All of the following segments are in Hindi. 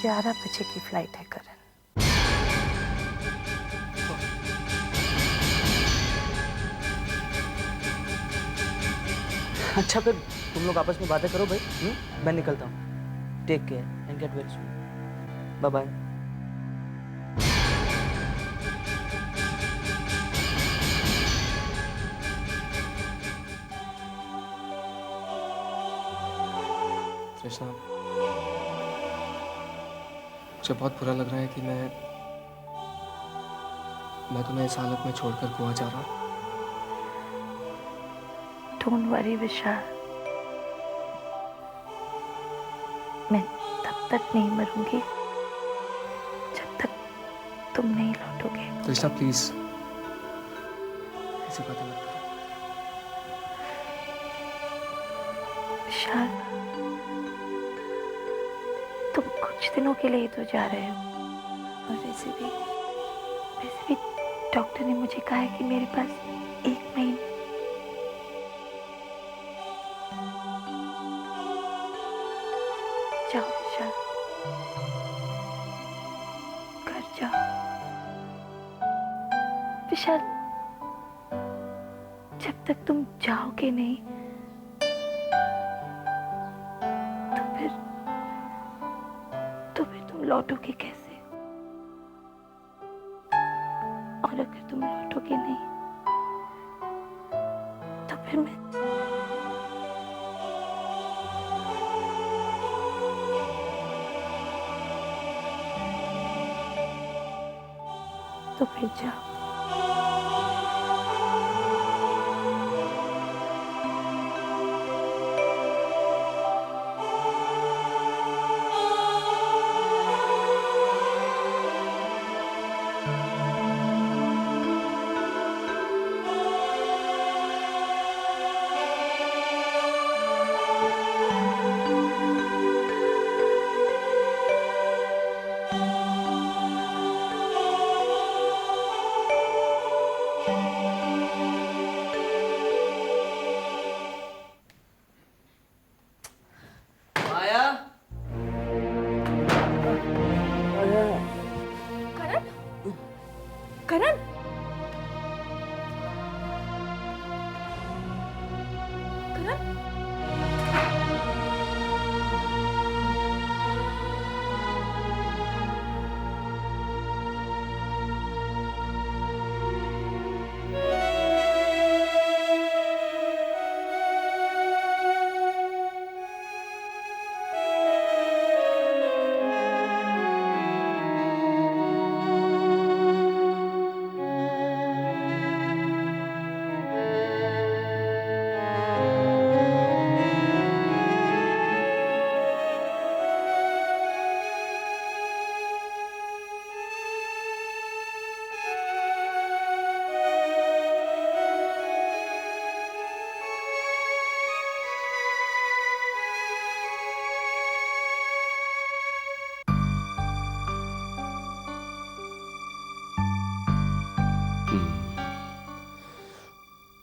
11 बजे की फ्लाइट है करण। अच्छा फिर तुम लोग आपस में बातें करो भाई। मैं निकलता हूँ। Take care and get well soon. Bye bye. Krishna, मुझे बहुत बुरा लग रहा है कि मैं तुम्हें इस हालत में छोड़कर गोवा जा रहा हूँ। डोंट वरी विशाल, मैं तब तक नहीं मरूंगी जब तक तुम नहीं लौटोगे। कृष्णा प्लीज ऐसी बातें मत करो। विशाल, तुम कुछ दिनों के लिए तो जा रहे हो, और वैसे भी डॉक्टर ने मुझे कहा है कि मेरे पास 1 महीने। जाओ विशाल, घर जाओ। विशाल, जब तक तुम जाओगे नहीं तो फिर तुम लौटोगे कैसे? और अगर तुम लौटोगे नहीं तो फिर मैं तो फिर जाओ। माया। करण, करण, करण,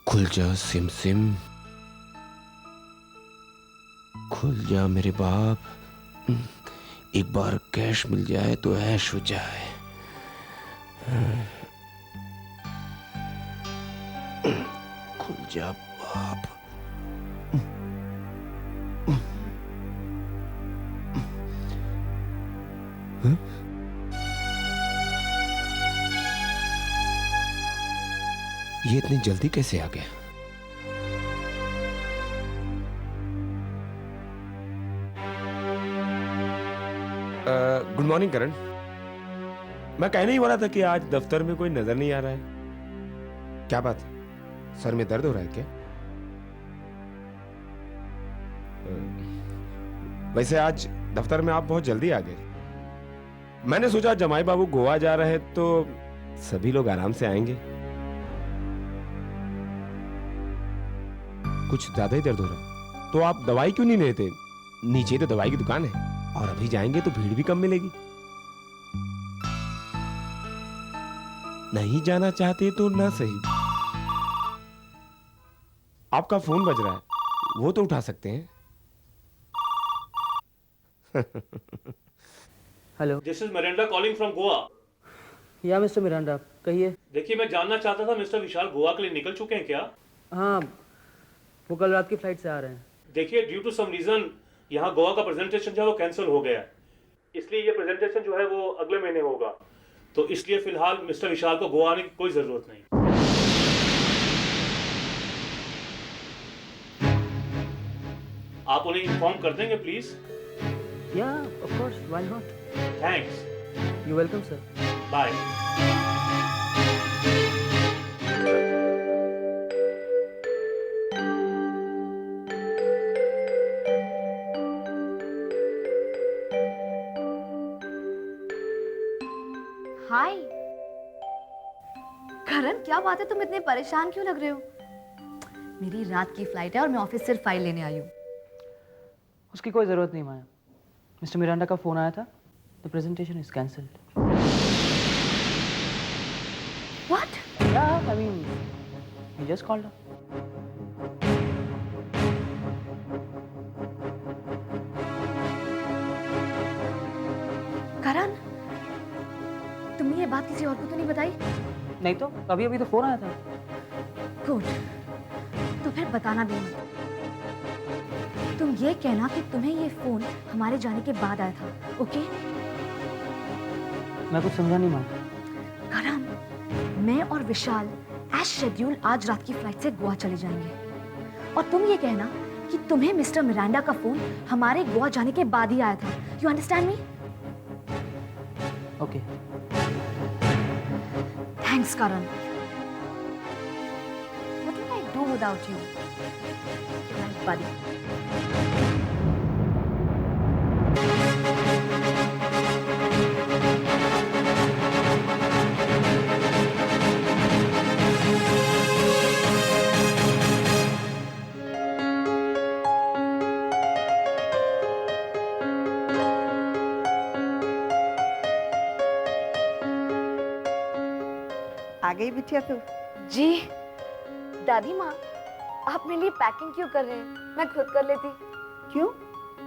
खुल जा सिम सिम, खुल जा मेरे बाप। एक बार कैश मिल जाए तो ऐश हो जाए। खुल जा बाप। ये इतनी जल्दी कैसे आ गया? गुड मॉर्निंग करण। मैं कहने ही वाला था कि आज दफ्तर में कोई नजर नहीं आ रहा है। क्या बात, सर में दर्द हो रहा है क्या? वैसे आज दफ्तर में आप बहुत जल्दी आ गए। मैंने सोचा जमाई बाबू गोवा जा रहे हैं तो सभी लोग आराम से आएंगे। कुछ ज्यादा ही दर्द हो रहा है तो आप दवाई क्यों नहीं लेते? नीचे तो दवाई की दुकान है और अभी जाएंगे तो भीड़ भी कम मिलेगी। नहीं जाना चाहते तो ना सही। आपका फोन बज रहा है, वो तो उठा सकते हैं। Hello. This is Miranda calling from Goa. या मिस्टर मिरांडा, कहिए। देखिए, मैं जानना चाहता था मिस्टर विशाल गोवा के लिए निकल चुके हैं क्या? हाँ, वो कल रात की फ्लाइट से आ रहे हैं। देखिए, ड्यू टू सम रीजन यहाँ गोवा का प्रेजेंटेशन जो है वो कैंसिल हो गया है, इसलिए ये प्रेजेंटेशन जो है वो अगले महीने होगा। तो इसलिए फिलहाल मिस्टर विशाल को गोवा आने की कोई जरूरत नहीं। आप उन्हें इन्फॉर्म कर देंगे please? Yeah of course, why not. Thanks. You welcome sir. Bye. Hi Karan, क्या बात है, तुम इतने परेशान क्यों लग रहे हो? मेरी रात की फ्लाइट है और मैं ऑफिस सिर्फ फाइल लेने आई हूँ। उसकी कोई ज़रूरत नहीं माया। मिस्टर मिरांडा का फ़ोन आया था, the presentation is cancelled. What? Yeah I mean he just called up. Karan, तुमने ये बात किसी और को तो नहीं बताई? नहीं तो अभी अभी तो फ़ोन आया था। गुड, तो फिर बताना भी मत। तुम ये कहना कि तुम्हें ये फोन हमारे जाने के बाद आया था, ओके? मैं कुछ समझा नहीं माया। करण, मैं और विशाल एज शेड्यूल आज रात की फ्लाइट से गोवा चले जाएंगे, और तुम ये कहना कि तुम्हें मिस्टर मिरांडा का फोन हमारे गोवा जाने के बाद ही आया था। You understand me? Okay. Thanks Karan. What would I do without you? My buddy. आ गई बिटिया तू? जी दादी माँ, आप मेरे लिए पैकिंग क्यों कर रहे हैं? मैं खुद कर लेती। क्यों?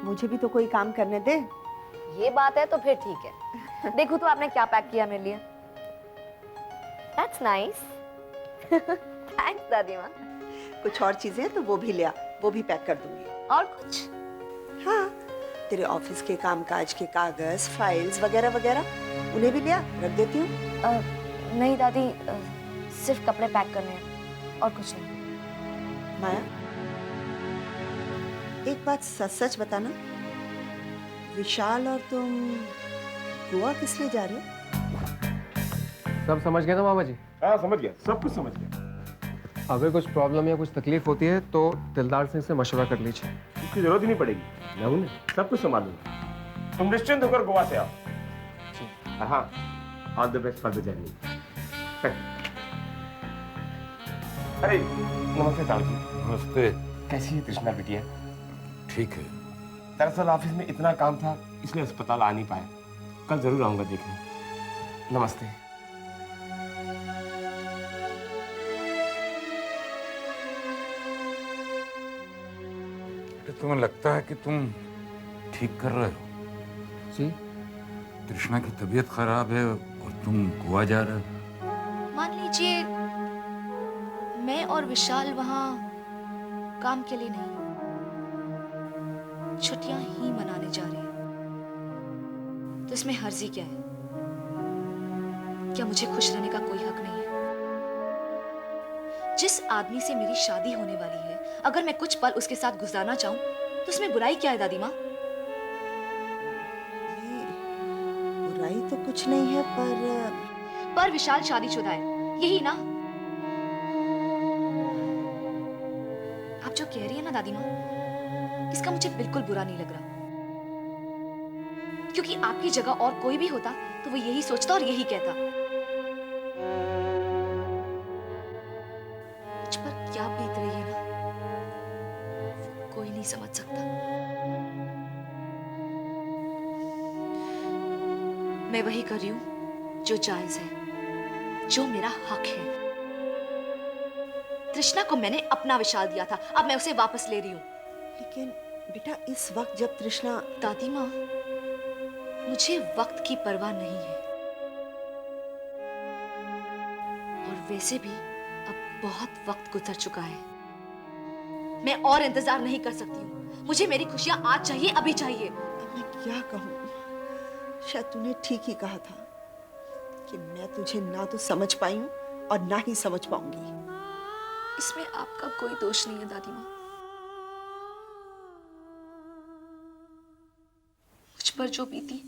मुझे भी तो कोई काम करने दे। ये बात है तो फिर ठीक है। देखो तो आपने क्या पैक किया मेरे लिए। That's nice. Thanks दादी माँ। कुछ और चीजें हैं तो वो भी ले आ, वो भी पैक कर दूंगी। और कुछ? हाँ, तेरे ऑफिस के कामकाज के कागज, फाइल्स वगैरह वगैरह उन्हें भी ले आ, रख देती हूँ। नहीं दादी, सिर्फ कपड़े पैक करने हैं और कुछ नहीं। माया, एक बात सच सच बताना, विशाल और तुम गोवा किस लिए जा रहे हो? सब समझ गए ना मामा जी? हाँ समझ गया, सब कुछ समझ गया। अगर कुछ प्रॉब्लम या कुछ तकलीफ होती है तो दिलदार सिंह से मशवरा कर लीजिए। इसकी जरूरत ही नहीं पड़ेगी, मैं हूं ना, सब कुछ संभाल लूंगा। तुम निश्चिंत होकर गोवा से आओ। और हाँ, all the best for the journey. अरे नमस्ते ताऊ जी। नमस्ते। कैसी है कृष्णा बिटिया? ठीक है। दरअसल ऑफिस में इतना काम था इसलिए अस्पताल आ नहीं पाया, कल जरूर आऊंगा देखने। नमस्ते। तुम्हें लगता है कि तुम ठीक कर रहे हो? जी? कृष्णा की तबीयत खराब है और तुम गोवा जा रहे हो। मान लीजिए मैं और विशाल वहाँ काम के लिए नहीं, छुट्टियां ही मनाने जा रहे हैं, तो इसमें हर्जी क्या है? क्या मुझे खुश रहने का कोई हक नहीं है? जिस आदमी से मेरी शादी होने वाली है, अगर मैं कुछ पल उसके साथ गुजारना चाहूं तो उसमें बुराई क्या है दादी माँ? बुराई तो कुछ नहीं है, पर विशाल शादीशुदा है, यही ना? आप जो कह रही है ना दादी माँ, इसका मुझे बिल्कुल बुरा नहीं लग रहा, क्योंकि आपकी जगह और कोई भी होता तो वो यही सोचता और यही कहता। मुझ पर क्या बीत रही है ना, वो कोई नहीं समझ सकता। मैं वही कर रही हूं जो जायज है, जो मेरा हक है। तृष्णा को मैंने अपना विशाल दिया था, अब मैं उसे वापस ले रही हूं। लेकिन बेटा इस वक्त जब तृष्णा... दादी माँ, मुझे वक्त की परवाह नहीं है, और वैसे भी अब बहुत वक्त गुजर चुका है। मैं और इंतजार नहीं कर सकती हूँ। मुझे मेरी खुशियां आज चाहिए, अभी चाहिए। अब मैं क्या कहूँ? शायद तूने ठीक ही कहा था कि मैं तुझे ना तो समझ पाई हूँ और ना ही समझ पाऊंगी। इसमें आपका कोई दोष नहीं है दादी माँ। मुझ पर जो बीती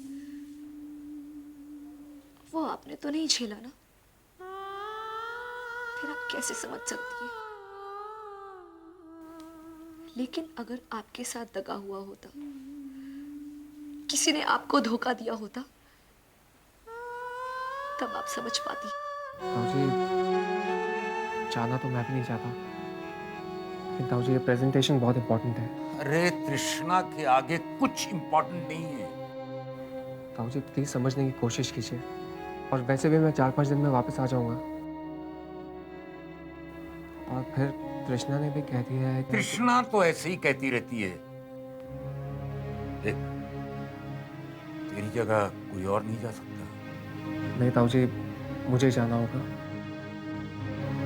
वो आपने तो नहीं झेला ना, फिर आप कैसे समझ सकती है? लेकिन अगर आपके साथ दगा हुआ होता, किसी ने आपको धोखा दिया होता, तब आप समझ पाती। ताऊजी, जाना तो मैं भी नहीं चाहता, लेकिन ताऊजी ये प्रेजेंटेशन बहुत इंपॉर्टेंट है। अरे तृष्णा के आगे कुछ इंपॉर्टेंट नहीं है। ताऊजी प्लीज समझने की कोशिश कीजिए, और वैसे भी मैं 4-5 दिन में वापस आ जाऊंगा। और फिर तृष्णा ने भी कह दिया है कि तृष्णा तो ऐसे ही कहती रहती है। देख, तेरी जगह कोई और नहीं जा सकता। नहीं ताऊजी, मुझे जाना होगा,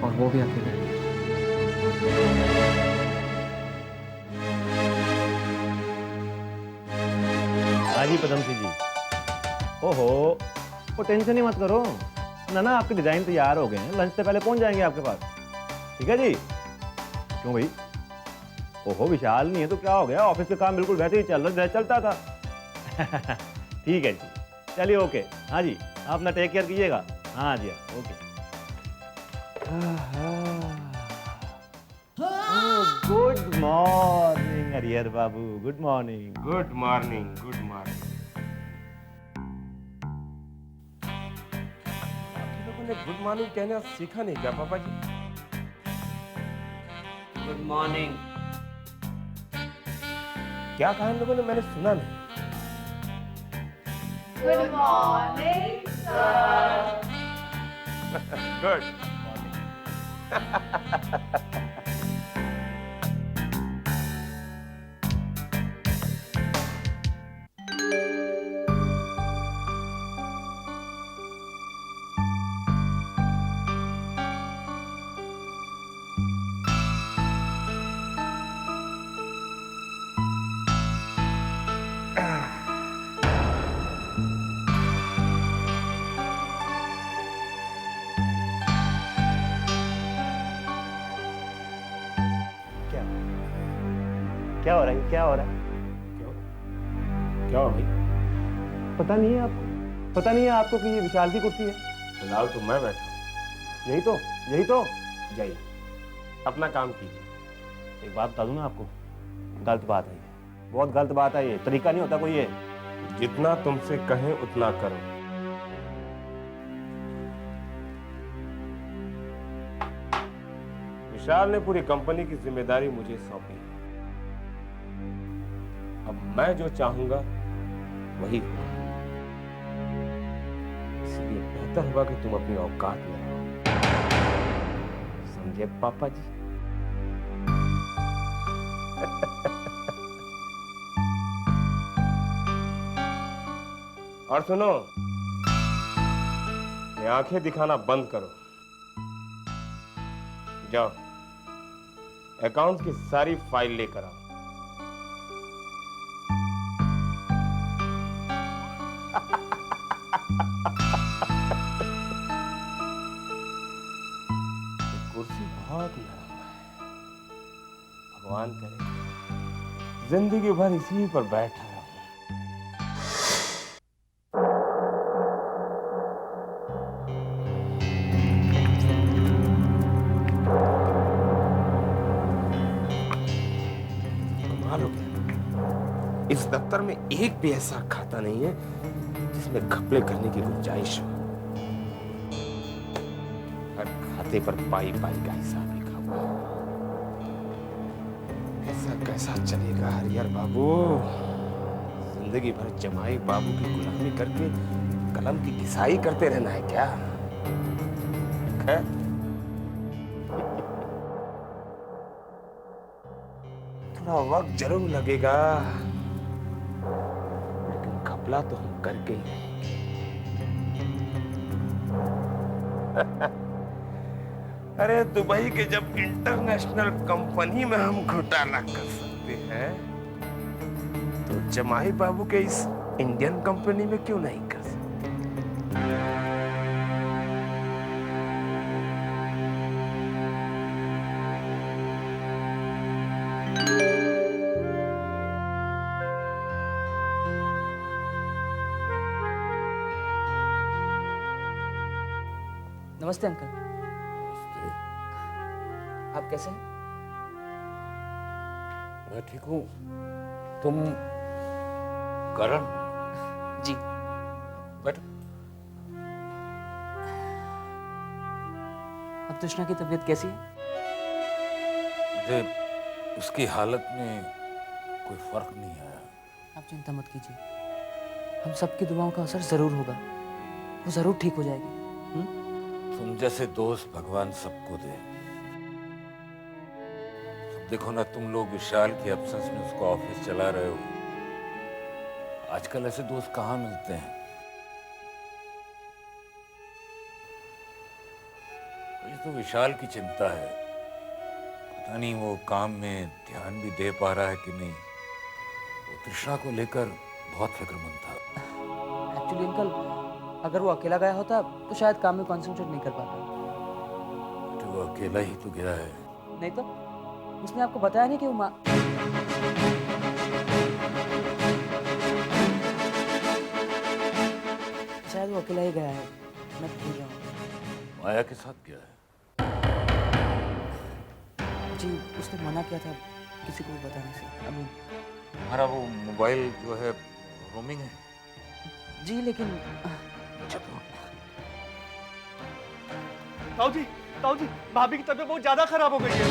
और वो भी अकेले। हाँ जी पदम सिंह जी। ओहो, वो टेंशन ही मत करो ना, आपके डिजाइन तैयार हो गए हैं, लंच से पहले पहुंच जाएंगे आपके पास। ठीक है जी? क्यों भाई? ओहो, विशाल नहीं है तो क्या हो गया? ऑफिस का काम बिल्कुल वैसे ही चलता था। ठीक है जी, चलिए ओके। हाँ जी, आप अपना टेक केयर कीजिएगा। हाँ जी okay. Good morning Harihar Babu, good morning. Good morning, good morning. आप लोगों ने गुड मॉर्निंग कहना सीखा नहीं क्या पापा जी? Good morning. क्या कहा इन लोगों ने? मैंने सुना नहीं। Good morning sir. गुड। क्या हो रहा है? क्या हो रहा है? क्या हो भाई? पता नहीं है आपको? पता नहीं है आपको कि ये विशाल की कुर्सी है? फिलहाल तो मैं बैठा हूँ। यही तो जाइए, अपना काम कीजिए। एक बात बता दूं ना आपको, गलत बात है ये, बहुत गलत बात है ये, तरीका नहीं होता कोई ये। जितना तुमसे कहें उतना करो। विशाल ने पूरी कंपनी की जिम्मेदारी मुझे सौंपी है। अब मैं जो चाहूंगा वही होगा। इसलिए बेहतर होगा कि तुम अपनी औकात में रहो। समझे पापा जी? और सुनो, ये आंखें दिखाना बंद करो। जाओ, अकाउंट्स की सारी फाइल लेकर आओ। कुर्सी बहुत नरम है। भगवान करे जिंदगी भर इसी पर बैठा रहूं। कमाल हो गया, इस दफ्तर में एक भी ऐसा खाता नहीं है जिसमें घपले करने की गुंजाइश हो। हर खाते पर पाई पाई का हिसाब लिखा हुआ है। ऐसा कैसा चलेगा हरिहर बाबू? जिंदगी भर जमाई बाबू की गुलामी करके कलम की घिसाई करते रहना है क्या? खैर, थोड़ा वक्त जरूर लगेगा, लेकिन घपला तो हम करके ही रहेंगे। अरे दुबई के जब इंटरनेशनल कंपनी में हम घोटाला कर सकते हैं तो जमाई बाबू के इस इंडियन कंपनी में क्यों नहीं कर सकते? नमस्ते अंकल, आप कैसे हैं? मैं ठीक हूँ। तुम करण? जी। बैठ। अब तृष्णा की तबीयत कैसी है? मुझे उसकी हालत में कोई फर्क नहीं आया। आप चिंता मत कीजिए, हम सबकी दुआओं का असर जरूर होगा, वो जरूर ठीक हो जाएगी। तुम जैसे दोस्त भगवान सबको दे। देखो ना, तुम लोग विशाल की एब्सेंस में उसका ऑफिस चला रहे हो। आजकल ऐसे दोस्त कहाँ मिलते हैं? मुझे तो विशाल की चिंता है, पता नहीं वो काम में ध्यान भी दे पा रहा है कि नहीं। वो तृष्णा को लेकर बहुत फिक्रमंद था। एक्चुअली अंकल, अगर वो अकेला गया होता तो शायद काम में कंसंट्रेट नहीं कर पाता। तो वो अकेला ही तो गया है। नहीं तो उसने आपको बताया नहीं कि वो शायद वो अकेला ही गया है, मैं भूल रहा हूँ। माया के साथ गया है? जी, उसने मना किया था किसी को भी बताने से। अमीन, तुम्हारा वो मोबाइल जो है रोमिंग है? जी लेकिन ताऊ जी, भाभी की तबीयत बहुत ज्यादा खराब हो गई है।